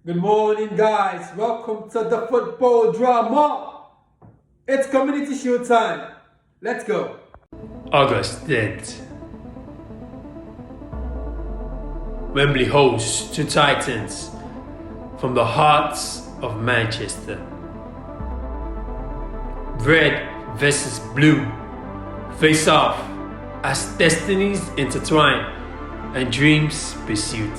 Good morning, guys. Welcome to the football drama. It's Community Shield time. Let's go. August 10th. Wembley hosts two Titans from the hearts of Manchester. Red versus blue face off as destinies intertwine and dreams pursued.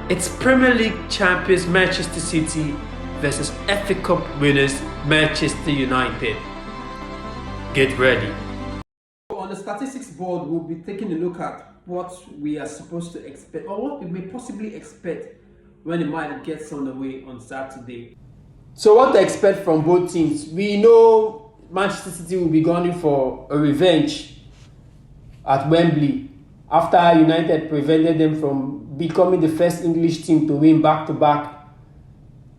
It's Premier League champions Manchester City versus FA Cup winners Manchester United. Get ready. On the statistics board, we'll be taking a look at what we are supposed to expect or what we may possibly expect when the match gets underway on Saturday. So what to expect from both teams? We know Manchester City will be gunning for a revenge at Wembley after United prevented them from becoming the first English team to win back-to-back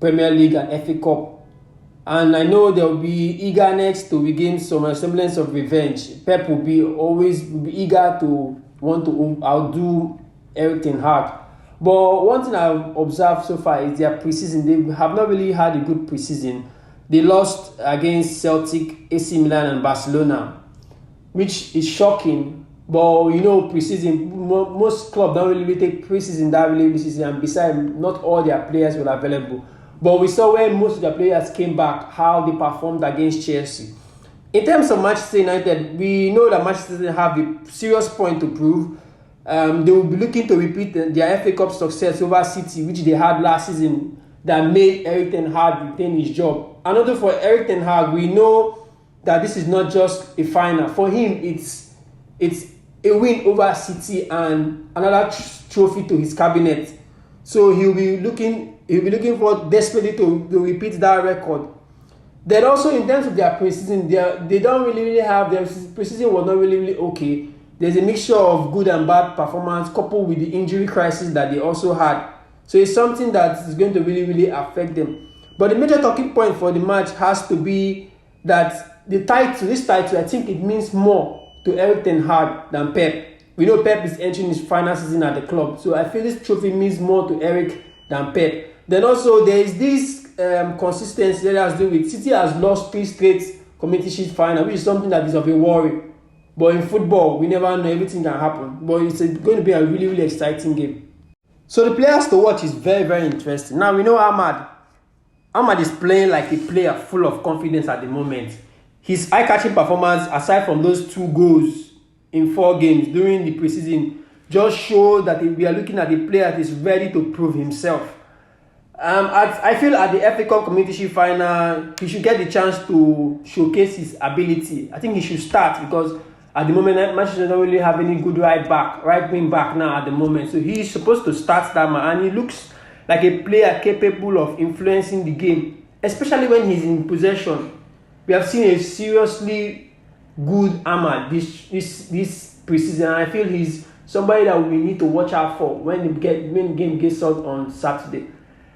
Premier League and FA Cup. And I know there will be eagerness to regain some semblance of revenge. Pep will always be eager to want to outdo Erik ten Hag. But one thing I've observed so far is their preseason. They have not really had a good preseason. They lost against Celtic, AC Milan and Barcelona, which is shocking. But you know, preseason, most clubs don't really take preseason that really season, and besides, not all their players were available. But we saw when most of the players came back, how they performed against Chelsea. In terms of Manchester United, we know that Manchester United have a serious point to prove. They will be looking to repeat their FA Cup success over City, which they had last season, that made Erik ten Hag retain his job. Another for Erik ten Hag, we know that this is not just a final. For him, it's a win over City and another trophy to his cabinet. So he'll be looking for desperately to repeat that record. Then also in terms of their preseason, they don't really have their preseason was not really okay. There's a mixture of good and bad performance coupled with the injury crisis that they also had. So it's something that is going to really affect them. But the major talking point for the match has to be that this title, I think it means more to Erik ten Hag than Pep. We know Pep is entering his final season at the club, so I feel this trophy means more to Erik than Pep. Then also there is this consistency that has to do with City has lost 3 straight Community Shield final, which is something that is of a worry. But in football, we never know, everything can happen. But it's going to be a really exciting game. So the players to watch is very interesting. Now we know Ahmad is playing like a player full of confidence at the moment. His eye-catching performance, aside from those 2 goals in 4 games during the preseason, just show that we are looking at a player that is ready to prove himself. I feel at the FA Cup Community Shield final, he should get the chance to showcase his ability. I think he should start because at the moment, Manchester doesn't really have any good right wing back now at the moment. So he's supposed to start that man, and he looks like a player capable of influencing the game, especially when he's in possession. We have seen a seriously good Ahmad this preseason, and I feel he's somebody that we need to watch out for when the game gets out on Saturday.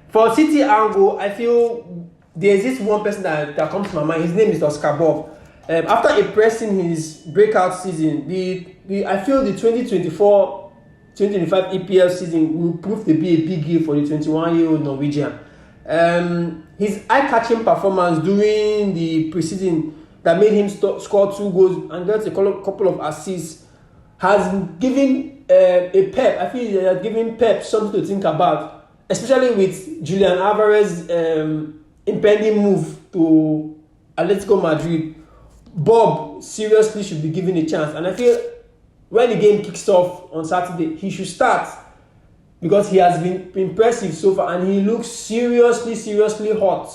For City angle, I feel there's this one person that comes to my mind. His name is Oscar Bob. After impressing his breakout season, I feel the 2024-2025 EPL season will prove to be a big deal for the 21-year-old Norwegian. His eye-catching performance during the preseason that made him score 2 goals and get a couple of assists has given a Pep. I feel it has given Pep something to think about, especially with Julian Alvarez's impending move to Atletico Madrid. Bob seriously should be given a chance, and I feel when the game kicks off on Saturday, he should start because he has been impressive so far and he looks seriously hot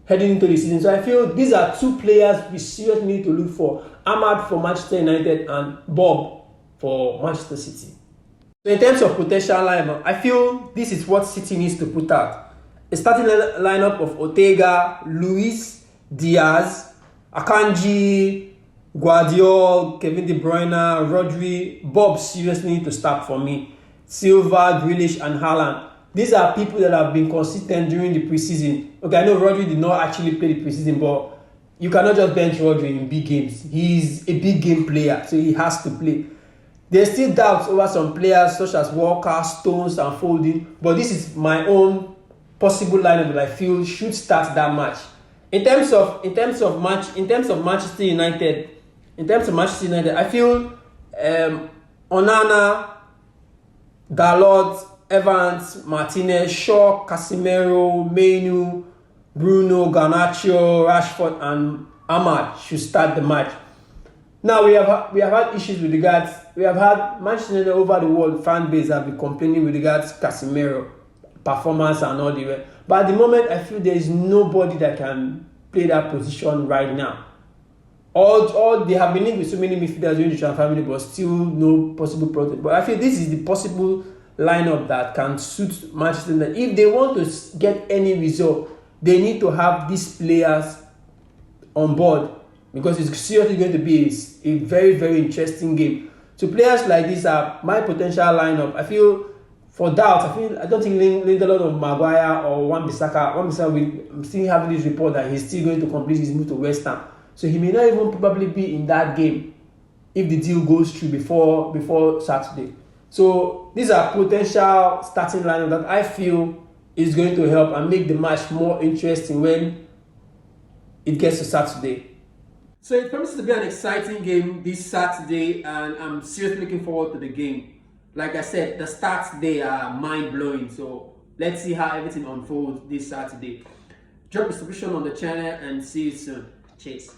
heading into the season. So I feel these are 2 players we seriously need to look for: Ahmad for Manchester United and Bob for Manchester City. So in terms of potential lineup, I feel this is what City needs to put out: a starting lineup of Ortega, Luis, Diaz, Akanji, Guardiola, Kevin De Bruyne, Rodri. Bob seriously need to start for me. Silva, Grealish and Haaland. These are people that have been consistent during the preseason. Okay, I know Rodri did not actually play the preseason, but you cannot just bench Rodri in big games. He's a big game player, so he has to play. There's still doubts over some players such as Walker, Stones, and Foden, but this is my own possible lineup that I feel should start that match. In terms of Manchester United, I feel Onana, Dalot, Evans, Martinez, Shaw, Casemiro, Mainu, Bruno, Garnacho, Rashford, and Ahmad should start the match. Now we have had issues with regards. We have had Manchester United over the world fan base have been complaining with regards to Casemiro performance and all the way. But at the moment, I feel there is nobody that can play that position right now. All they have been linked with so many midfielders during the transfer window, but still no possible project. But I feel this is the possible lineup that can suit Manchester United. If they want to get any result, they need to have these players on board, because it's seriously going to be a very, very interesting game. So players like this are my potential lineup. I feel for doubt, I don't think Lindelof or Maguire or Wan-Bissaka will still having this report that he's still going to complete his move to West Ham. So he may not even probably be in that game if the deal goes through before Saturday. So these are potential starting lineup that I feel is going to help and make the match more interesting when it gets to Saturday. So it promises to be an exciting game this Saturday, and I'm seriously looking forward to the game. Like I said, the stats today are mind-blowing, so let's see how everything unfolds this Saturday. Drop a subscription on the channel and see you soon. Cheers.